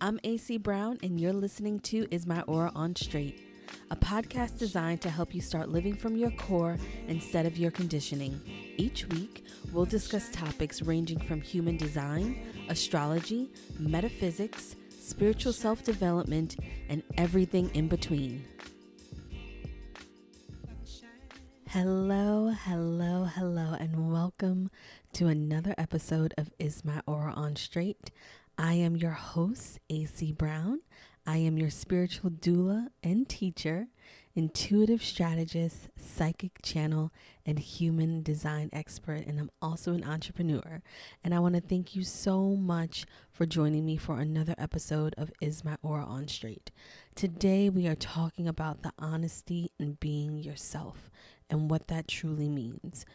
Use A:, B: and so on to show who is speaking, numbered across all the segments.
A: I'm AC Brown, and you're listening to Is My Aura On Straight, a podcast designed to help you start living from your core instead of your conditioning. Each week, we'll discuss topics ranging from human design, astrology, metaphysics, spiritual self-development, and everything in between. Hello, and welcome to another episode of Is My Aura On Straight. I am your host, AC Brown. I am your spiritual doula and teacher, intuitive strategist, psychic channel, and human design expert. And I'm also an entrepreneur. And I want to thank you so much for joining me for another episode of Is My Aura On Straight. Today, we are talking about the honesty in being yourself and what that truly means.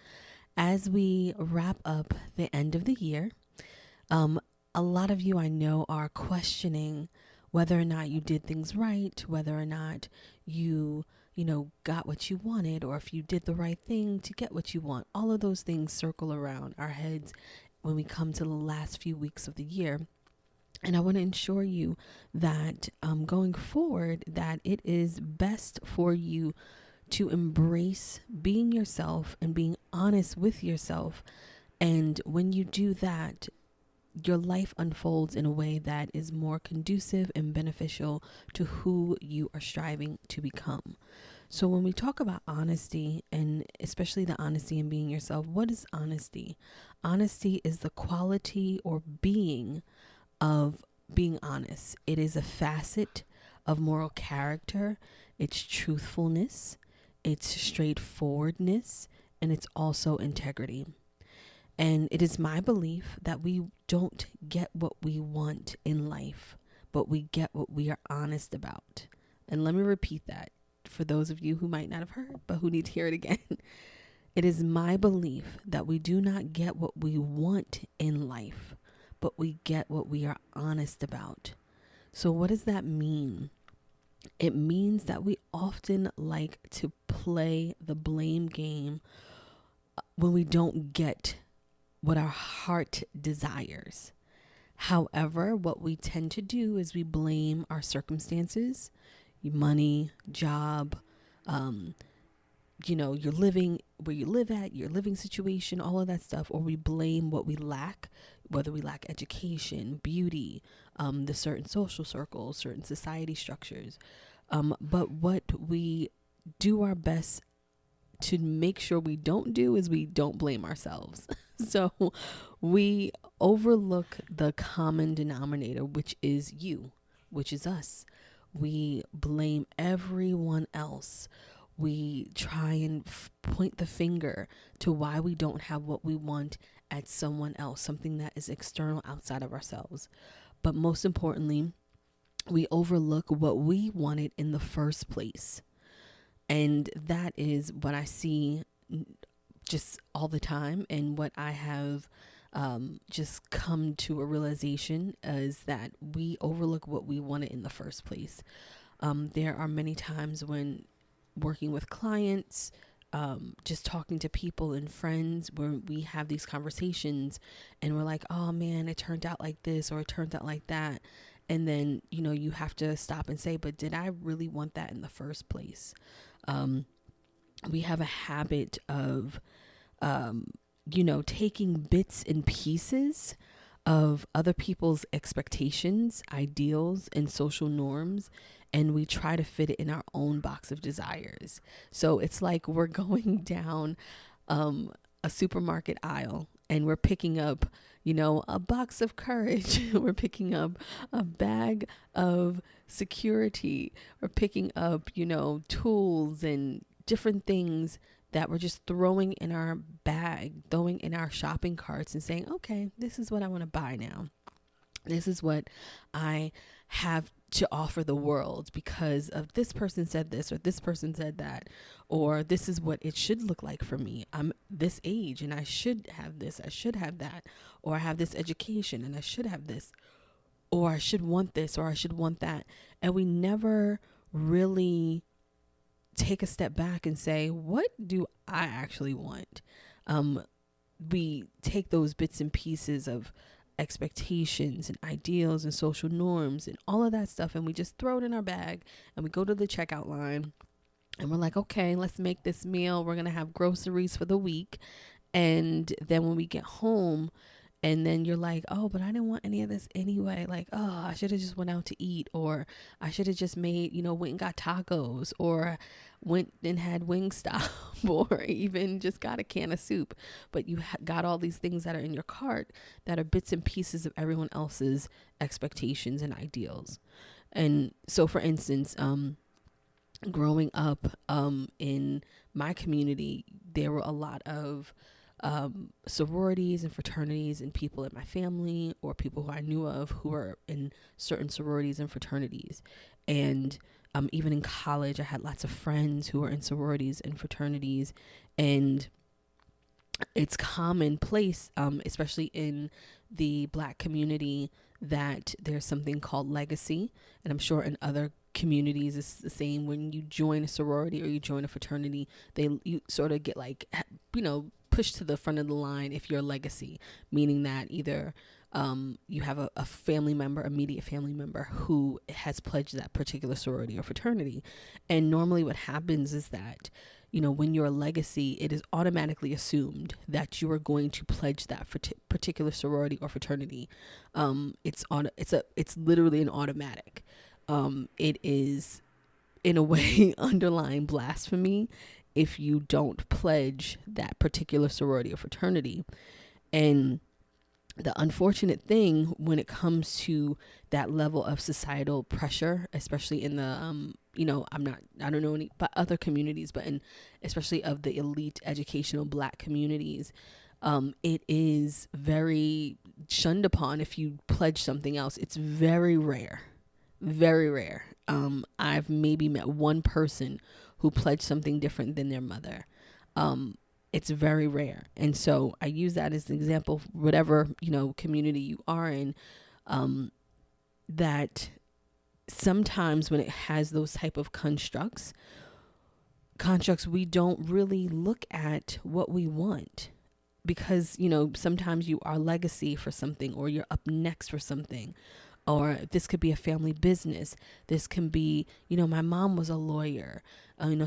A: As we wrap up the end of the year, a lot of you I know are questioning whether or not you did things right, whether or not you got what you wanted, or if you did the right thing to get what you want. All of those things circle around our heads when we come to the last few weeks of the year. And I want to ensure you that going forward, that it is best for you to embrace being yourself and being honest with yourself. And when you do that, your life unfolds in a way that is more conducive and beneficial to who you are striving to become. So when we talk about honesty, and especially the honesty in being yourself, what is honesty? Honesty is the quality or being of being honest. It is a facet of moral character. It's truthfulness, it's straightforwardness, and it's also integrity. And it is my belief that we don't get what we want in life, but we get what we are honest about. And let me repeat that for those of you who might not have heard, but who need to hear it again. It is my belief that we do not get what we want in life, but we get what we are honest about. So what does that mean? It means that we often like to play the blame game when we don't get what our heart desires. However, what we tend to do is we blame our circumstances, money, job, you're living where you live at, your living situation, all of that stuff, or we blame what we lack, whether we lack education, beauty, the certain social circles, certain society structures. But what we do our best to make sure we don't do is we don't blame ourselves. So we overlook the common denominator, which is you, which is us. We blame everyone else. We try and point the finger to why we don't have what we want at someone else, something that is external outside of ourselves. But most importantly, we overlook what we wanted in the first place. And that is what I see just all the time, and what I have just come to a realization is that we overlook what we wanted in the first place. There are many times when working with clients, just talking to people and friends, where we have these conversations and we're like, oh man, it turned out like this, or it turned out like that. And then, you have to stop and say, but did I really want that in the first place? We have a habit of, taking bits and pieces of other people's expectations, ideals, and social norms, and we try to fit it in our own box of desires. So it's like we're going down a supermarket aisle and we're picking up, a box of courage. We're picking up a bag of security. We're picking up, tools and different things that we're just throwing in our bag, throwing in our shopping carts and saying, okay, this is what I want to buy now. This is what I have to offer the world because of this person said this, or this person said that, or this is what it should look like for me. I'm this age and I should have this, I should have that, or I have this education and I should have this, or I should want this, or I should want that. And we never really take a step back and say, what do I actually want? We take those bits and pieces of expectations and ideals and social norms and all of that stuff. And we just throw it in our bag and we go to the checkout line and we're like, okay, let's make this meal. We're going to have groceries for the week. And then when we get home, and then you're like, oh, but I didn't want any of this anyway. Like, oh, I should have just went out to eat, or I should have just made, went and got tacos, or went and had Wingstop, or even just got a can of soup. But you got all these things that are in your cart that are bits and pieces of everyone else's expectations and ideals. And so, for instance, growing up in my community, there were a lot of sororities and fraternities and people in my family or people who I knew of who were in certain sororities and fraternities. And even in college, I had lots of friends who were in sororities and fraternities. And it's commonplace, especially in the Black community, that there's something called legacy. And I'm sure in other communities it's the same. When you join a sorority or you join a fraternity, you sort of get pushed to the front of the line if you're a legacy, meaning that either you have a family member, immediate family member, who has pledged that particular sorority or fraternity. And normally what happens is that, when you're a legacy, it is automatically assumed that you are going to pledge that particular sorority or fraternity. It's literally an automatic. It is, in a way, underlying blasphemy if you don't pledge that particular sorority or fraternity. And the unfortunate thing when it comes to that level of societal pressure, especially in the, I don't know any but other communities, but especially of the elite educational Black communities, it is very shunned upon if you pledge something else. It's very rare. Very rare. I've maybe met one person who pledged something different than their mother. It's very rare. And so I use that as an example, whatever, community you are in, that sometimes when it has those type of constructs, we don't really look at what we want. Because, sometimes you are legacy for something, or you're up next for something. Or this could be a family business. This can be, my mom was a lawyer,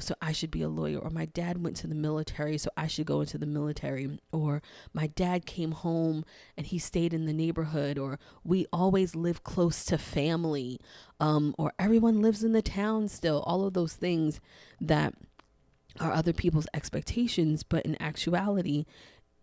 A: so I should be a lawyer. Or my dad went to the military, so I should go into the military. Or my dad came home and he stayed in the neighborhood. Or we always live close to family. Or everyone lives in the town still. All of those things that are other people's expectations. But in actuality,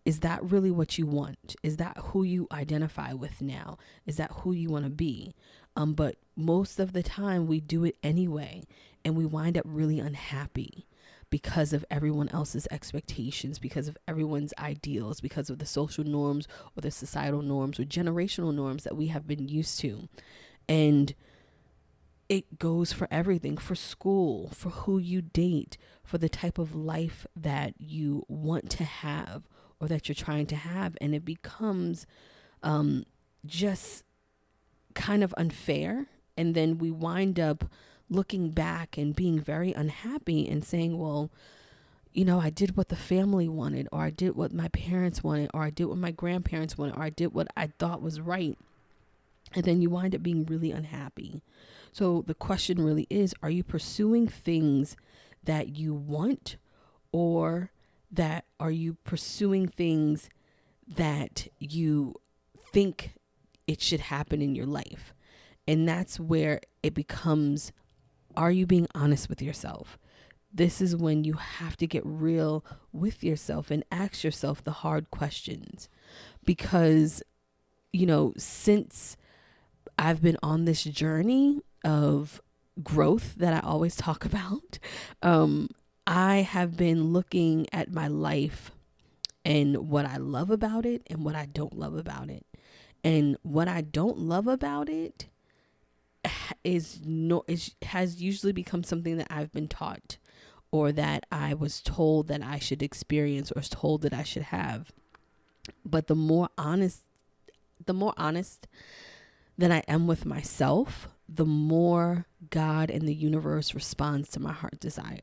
A: is that really what you want? Is that who you identify with now? Is that who you want to be? But most of the time we do it anyway, and we wind up really unhappy because of everyone else's expectations, because of everyone's ideals, because of the social norms or the societal norms or generational norms that we have been used to. And it goes for everything, for school, for who you date, for the type of life that you want to have or that you're trying to have. And it becomes just kind of unfair. And then we wind up looking back and being very unhappy and saying, well, I did what the family wanted, or I did what my parents wanted, or I did what my grandparents wanted, or I did what I thought was right. And then you wind up being really unhappy. So the question really is, are you pursuing things that you want, or that are you pursuing things that you think it should happen in your life? And that's where it becomes, are you being honest with yourself? This is when you have to get real with yourself and ask yourself the hard questions. Because, since I've been on this journey of growth that I always talk about, I have been looking at my life and what I love about it and what I don't love about it. And what I don't love about it has usually become something that I've been taught, or that I was told that I should experience, or told that I should have. But the more honest that I am with myself, the more God and the universe responds to my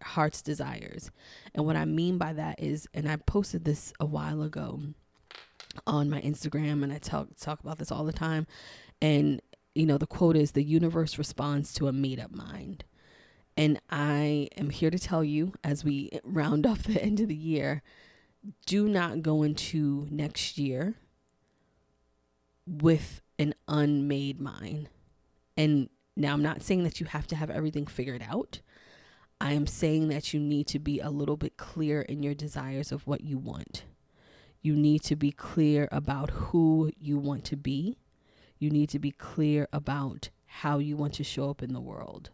A: heart's desires. And what I mean by that is, and I posted this a while ago, on my Instagram, and I talk about this all the time. And, the quote is, the universe responds to a made up mind. And I am here to tell you, as we round off the end of the year, do not go into next year with an unmade mind. And now I'm not saying that you have to have everything figured out. I am saying that you need to be a little bit clear in your desires of what you want. You need to be clear about who you want to be. You need to be clear about how you want to show up in the world.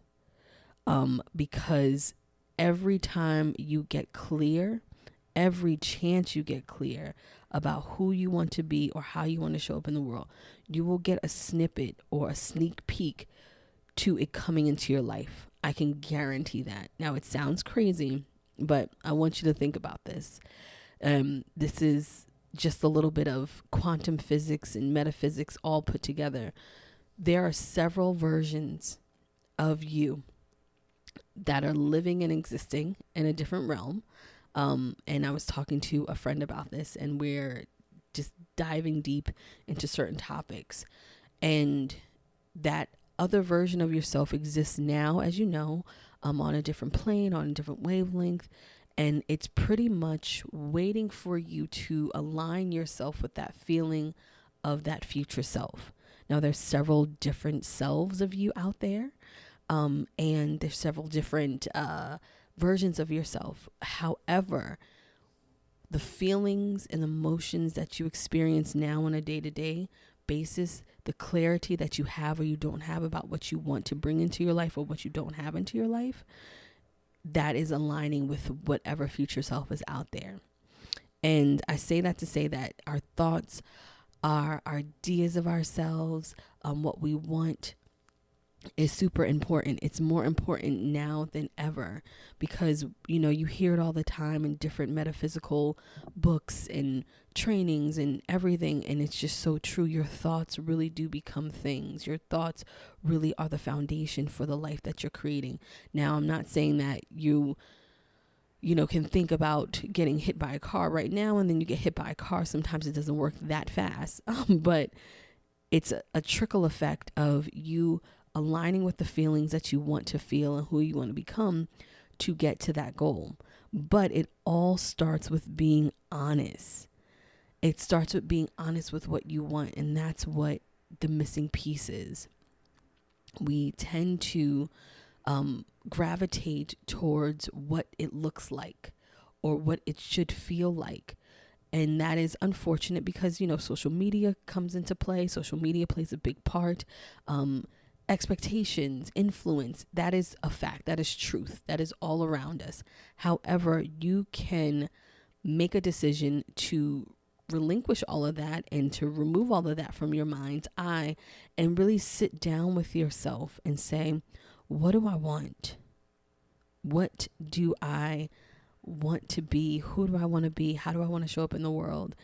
A: Because every time you get clear, every chance you get clear about who you want to be or how you want to show up in the world, you will get a snippet or a sneak peek to it coming into your life. I can guarantee that. Now, it sounds crazy, but I want you to think about this. This is just a little bit of quantum physics and metaphysics all put together. There are several versions of you that are living and existing in a different realm. And I was talking to a friend about this, and we're just diving deep into certain topics. And that other version of yourself exists now, as you know, on a different plane, on a different wavelength. And it's pretty much waiting for you to align yourself with that feeling of that future self. Now, there's several different selves of you out there. And there's several different versions of yourself. However, the feelings and emotions that you experience now on a day-to-day basis, the clarity that you have or you don't have about what you want to bring into your life or what you don't have into your life, that is aligning with whatever future self is out there. And I say that to say that our thoughts, our ideas of ourselves, what we want, is super important. It's more important now than ever because, you hear it all the time in different metaphysical books and trainings and everything. And it's just so true. Your thoughts really do become things. Your thoughts really are the foundation for the life that you're creating. Now, I'm not saying that you can think about getting hit by a car right now and then you get hit by a car. Sometimes it doesn't work that fast, but it's a trickle effect of you aligning with the feelings that you want to feel and who you want to become to get to that goal. But it all starts with being honest. It starts with being honest with what you want. And that's what the missing piece is. We tend to gravitate towards what it looks like or what it should feel like. And that is unfortunate because, social media comes into play. Social media plays a big part. Expectations, influence, that is a fact. That is truth. That is all around us. However, you can make a decision to relinquish all of that and to remove all of that from your mind's eye and really sit down with yourself and say, what do I want? What do I want to be? Who do I want to be? How do I want to show up in the world?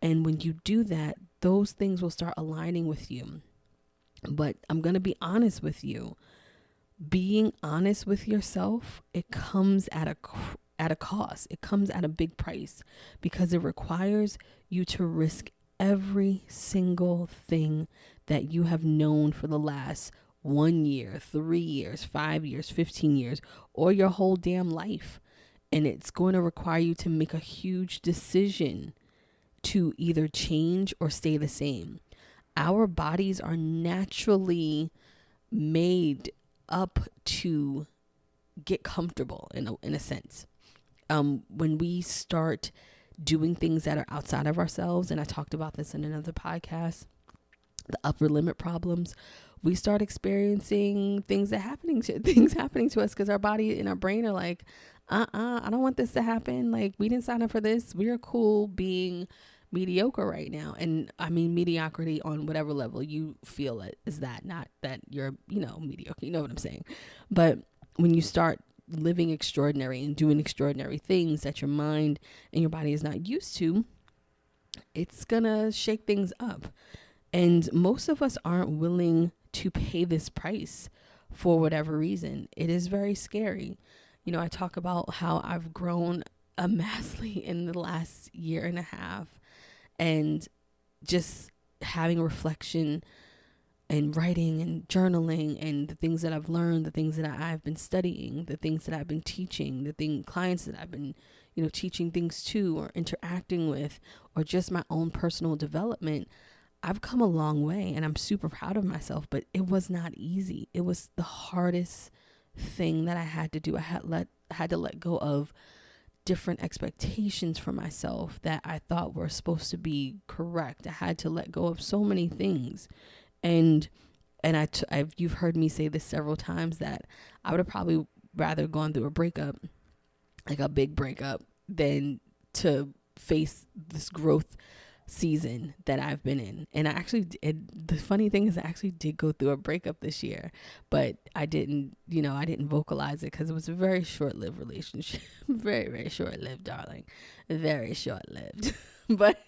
A: And when you do that, those things will start aligning with you. But I'm going to be honest with you. Being honest with yourself, it comes at a cost. It comes at a big price because it requires you to risk every single thing that you have known for the last 1 year, 3 years, 5 years, 15 years, or your whole damn life. And it's going to require you to make a huge decision to either change or stay the same. Our bodies are naturally made up to get comfortable in a sense. When we start doing things that are outside of ourselves, and I talked about this in another podcast, the upper limit problems, we start experiencing things happening to us because our body and our brain are like, I don't want this to happen. Like, we didn't sign up for this. We're cool being mediocre right now. And I mean mediocrity on whatever level you feel it is, that not that you're mediocre, you know what I'm saying. But when you start living extraordinary and doing extraordinary things that your mind and your body is not used to, it's gonna shake things up. And most of us aren't willing to pay this price for whatever reason. It is very scary. I talk about how I've grown immensely in the last year and a half. And just having reflection and writing and journaling and the things that I've learned, the things that I've been studying, the things that I've been teaching, clients that I've been, teaching things to or interacting with, or just my own personal development, I've come a long way and I'm super proud of myself, but it was not easy. It was the hardest thing that I had to do. I had to let go of different expectations for myself that I thought were supposed to be correct. I had to let go of so many things. And you've heard me say this several times, that I would have probably rather gone through a breakup, like a big breakup, than to face this growth season that I've been in. And the funny thing is I actually did go through a breakup this year, but I didn't vocalize it because it was a very short-lived relationship. Very, very short-lived, darling. Very short-lived. But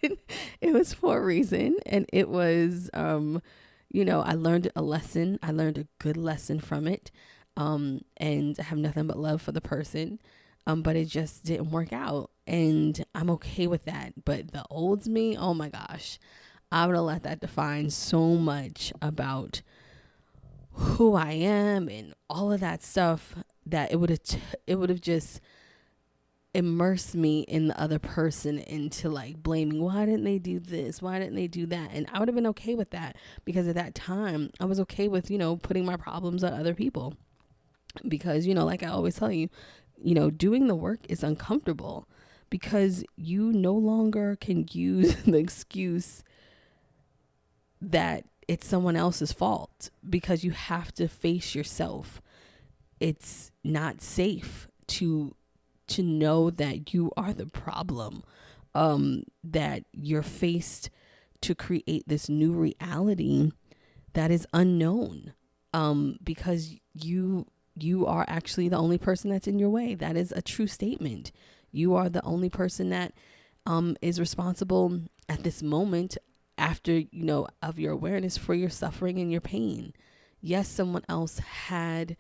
A: it was for a reason. And it was, I learned a lesson. I learned a good lesson from it. And I have nothing but love for the person. But it just didn't work out. And I'm okay with that. But the old me, oh my gosh, I would have let that define so much about who I am and all of that stuff, that it would have just immersed me in the other person into like blaming, why didn't they do this? Why didn't they do that? And I would have been okay with that, because at that time I was okay with, putting my problems on other people, because, like I always tell you, doing the work is uncomfortable, because you no longer can use the excuse that it's someone else's fault, because you have to face yourself. It's not safe to know that you are the problem, that you're faced to create this new reality that is unknown, because you are actually the only person that's in your way. That is a true statement. You are the only person that is responsible at this moment, after, of your awareness, for your suffering and your pain. Yes, someone else had,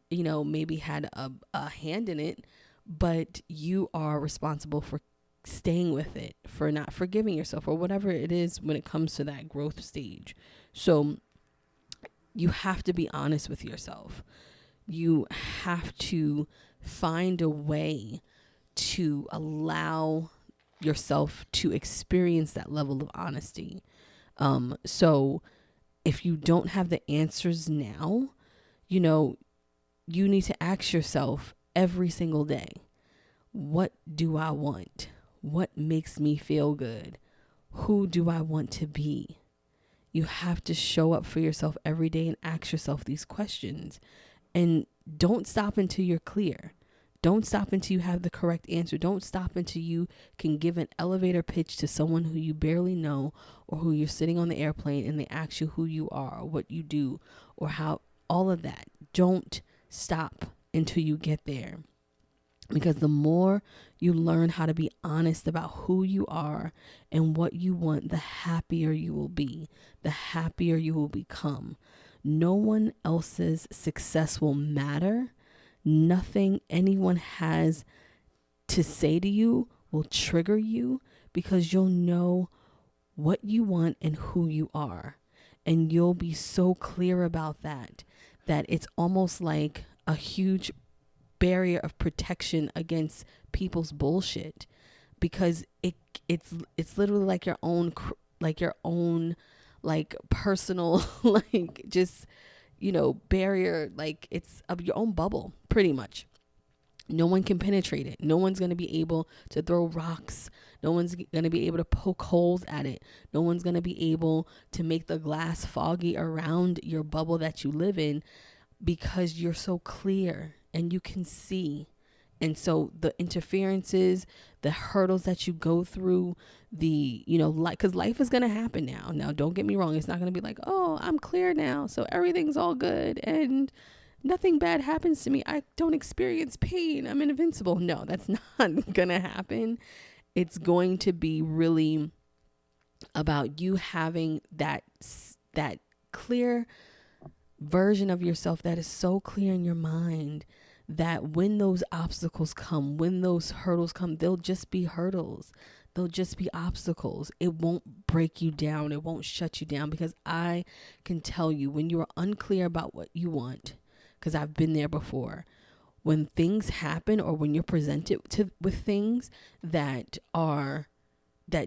A: maybe had a hand in it, but you are responsible for staying with it, for not forgiving yourself, or whatever it is when it comes to that growth stage. So you have to be honest with yourself. You have to find a way to allow yourself to experience that level of honesty. So if you don't have the answers now, you need to ask yourself every single day, what do I want? What makes me feel good? Who do I want to be? You have to show up for yourself every day and ask yourself these questions. And don't stop until you're clear. Don't stop until you have the correct answer. Don't stop until you can give an elevator pitch to someone who you barely know, or who you're sitting on the airplane and they ask you who you are, or what you do, or how, all of that. Don't stop until you get there. Because the more you learn how to be honest about who you are and what you want, the happier you will be, the happier you will become. No one else's success will matter. Nothing anyone has to say to you will trigger you, because you'll know what you want and who you are. And you'll be so clear about that it's almost like a huge barrier of protection against people's bullshit, because it's literally like your own personal just barrier, like it's of your own bubble, pretty much. No one can penetrate it. No one's going to be able to throw rocks. No one's going to be able to poke holes at it. No one's going to be able to make the glass foggy around your bubble that you live in, because you're so clear and you can see. And so the interferences, the hurdles that you go through, because life is going to happen now. Now, don't get me wrong. It's not going to be like, oh, I'm clear now, so everything's all good and nothing bad happens to me. I don't experience pain. I'm invincible. No, that's not going to happen. It's going to be really about you having that clear version of yourself that is so clear in your mind that when those obstacles come, when those hurdles come, they'll just be hurdles. They'll just be obstacles. It won't break you down. It won't shut you down, because I can tell you, when you are unclear about what you want, because I've been there before, when things happen, or when you're presented with things that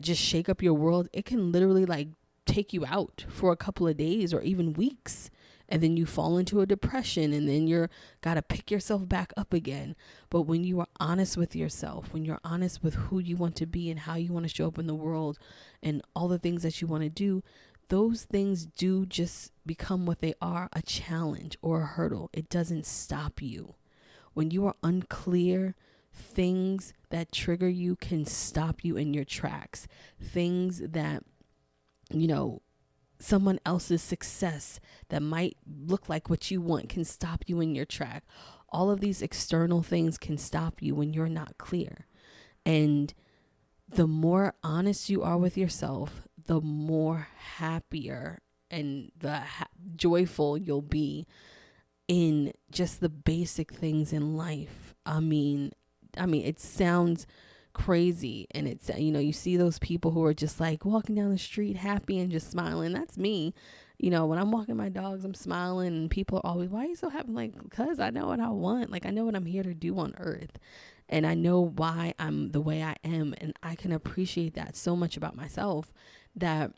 A: just shake up your world, it can literally like take you out for a couple of days or even weeks. And then you fall into a depression, and then you're got to pick yourself back up again. But when you are honest with yourself, when you're honest with who you want to be and how you want to show up in the world and all the things that you want to do, those things do just become what they are, a challenge or a hurdle. It doesn't stop you. When you are unclear, things that trigger you can stop you in your tracks. Things that, someone else's success that might look like what you want can stop you in your track. All of these external things can stop you when you're not clear. And the more honest you are with yourself, the more happier and joyful you'll be in just the basic things in life. I mean, it sounds crazy, and it's, you see those people who are just like walking down the street happy and just smiling. That's me. When I'm walking my dogs, I'm smiling, and people are always, why are you so happy? Like, because I know what I want. Like, I know what I'm here to do on earth, and I know why I'm the way I am, and I can appreciate that so much about myself, that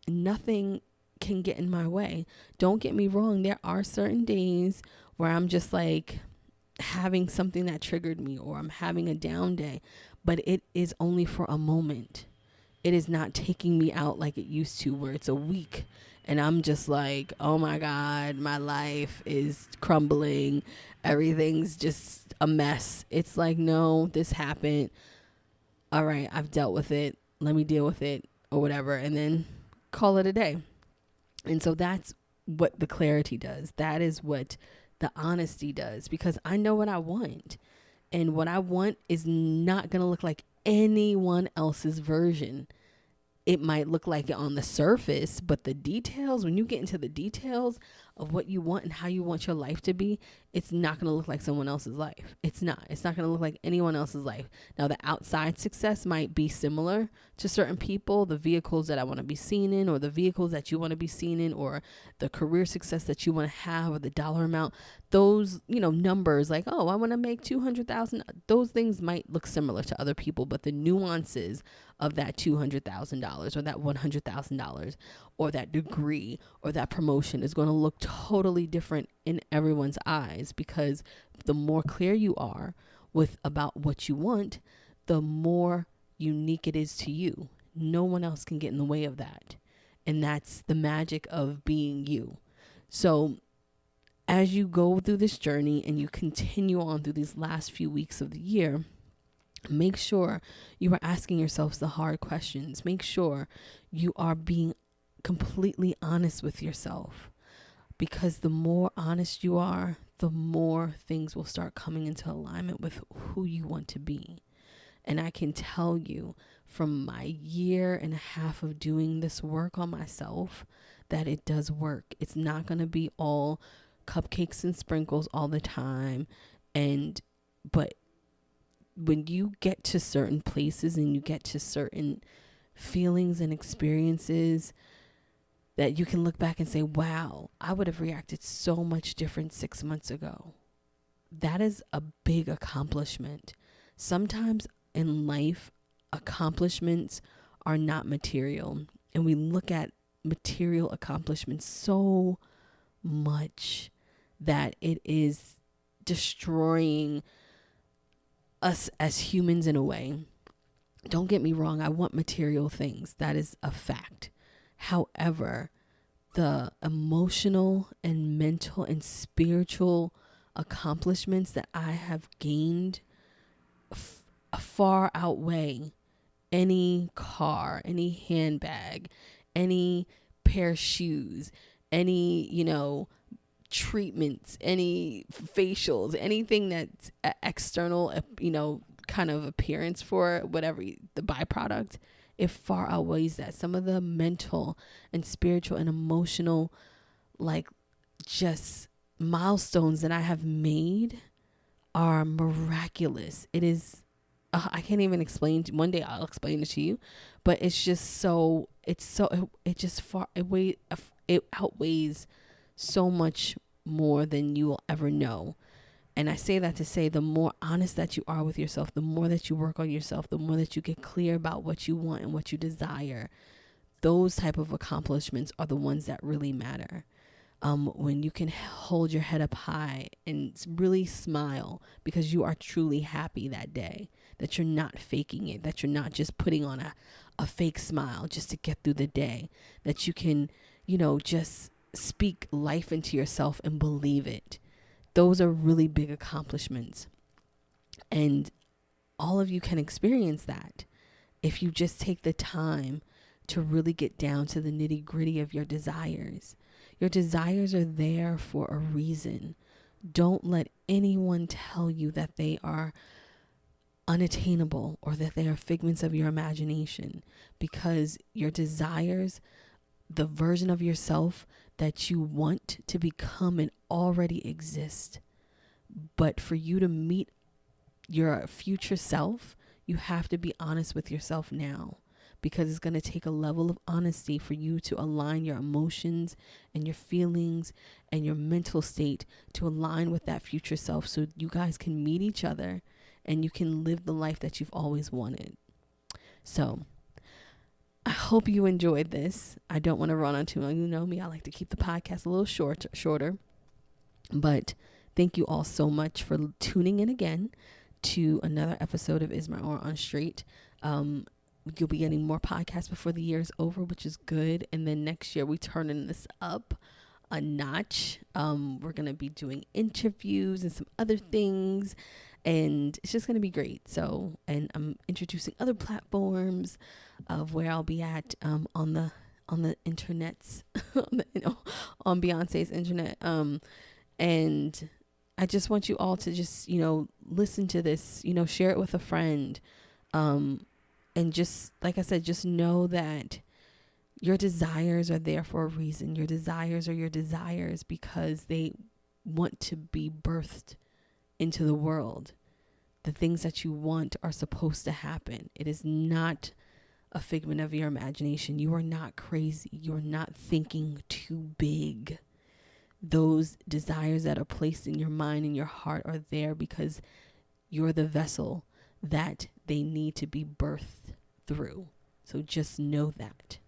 A: nothing can get in my way. Don't get me wrong, there are certain days where I'm just like having something that triggered me, or I'm having a down day, but it is only for a moment. It is not taking me out like it used to, where it's a week and I'm just like, oh my God, my life is crumbling. Everything's just a mess. It's like, no, this happened. All right, I've dealt with it. Let me deal with it, or whatever, and then call it a day. And so that's what the clarity does. That is what the honesty does, because I know what I want. And what I want is not going to look like anyone else's version. It might look like it on the surface, but the details, when you get into the details of what you want and how you want your life to be, it's not going to look like someone else's life. It's not going to look like anyone else's life. Now, the outside success might be similar to certain people, the vehicles that I want to be seen in, or the vehicles that you want to be seen in, or the career success that you want to have, or the dollar amount. Those, numbers like, oh, I want to make 200,000. Those things might look similar to other people, but the nuances of that $200,000 or that $100,000 or that degree or that promotion is going to look totally different in everyone's eyes, because the more clear you are about what you want, the more unique it is to you. No one else can get in the way of that. And that's the magic of being you. So as you go through this journey and you continue on through these last few weeks of the year, make sure you are asking yourselves the hard questions. Make sure you are being completely honest with yourself, because the more honest you are, the more things will start coming into alignment with who you want to be. And I can tell you from my 1.5 years of doing this work on myself that it does work. It's not going to be all cupcakes and sprinkles all the time. But when you get to certain places and you get to certain feelings and experiences that you can look back and say, wow, I would have reacted so much different 6 months ago. That is a big accomplishment. Sometimes in life, accomplishments are not material, and we look at material accomplishments so much that it is destroying us as humans in a way. Don't get me wrong, I want material things. That is a fact. However, the emotional and mental and spiritual accomplishments that I have gained far outweigh any car, any handbag, any pair of shoes, any, treatments, any facials, anything that's external, kind of appearance for whatever the byproduct. It far outweighs that. Some of the mental and spiritual and emotional, just milestones that I have made are miraculous. It is I can't even explain. One day I'll explain it to you, but it's just so, it outweighs so much more than you will ever know. And I say that to say, the more honest that you are with yourself, the more that you work on yourself, the more that you get clear about what you want and what you desire, those type of accomplishments are the ones that really matter. When you can hold your head up high and really smile because you are truly happy that day, that you're not faking it, that you're not just putting on a fake smile just to get through the day, that you can, just speak life into yourself and believe it. Those are really big accomplishments. And all of you can experience that if you just take the time to really get down to the nitty gritty of your desires. Your desires are there for a reason. Don't let anyone tell you that they are unattainable or that they are figments of your imagination, because your desires, the version of yourself that you want to become, and already exist. But for you to meet your future self, you have to be honest with yourself now, because it's going to take a level of honesty for you to align your emotions and your feelings and your mental state to align with that future self, so you guys can meet each other and you can live the life that you've always wanted. So I hope you enjoyed this. I don't want to run on too long. You know me, I like to keep the podcast a little shorter. But thank you all so much for tuning in again to another episode of Is My Aura on Straight. You'll be getting more podcasts before the year is over, which is good. And then next year, we turning this up a notch. We're going to be doing interviews and some other things, and it's just going to be great. So, and I'm introducing other platforms of where I'll be at on the internets, on Beyonce's internet. And I just want you all to just, listen to this, share it with a friend. And just, like I said, just know that your desires are there for a reason. Your desires are your desires because they want to be birthed into the world. The things that you want are supposed to happen. It is not a figment of your imagination. You are not crazy. You are not thinking too big. Those desires that are placed in your mind and your heart are there because you're the vessel that they need to be birthed through. So just know that.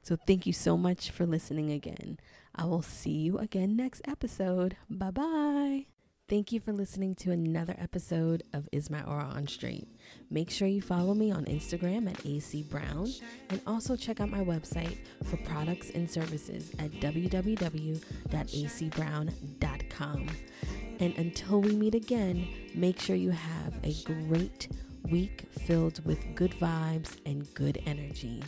A: So thank you so much for listening again. I will see you again next episode. Bye-bye. Thank you for listening to another episode of Is My Aura on Straight. Make sure you follow me on Instagram at AC Brown, and also check out my website for products and services at www.acbrown.com. And until we meet again, make sure you have a great week filled with good vibes and good energy.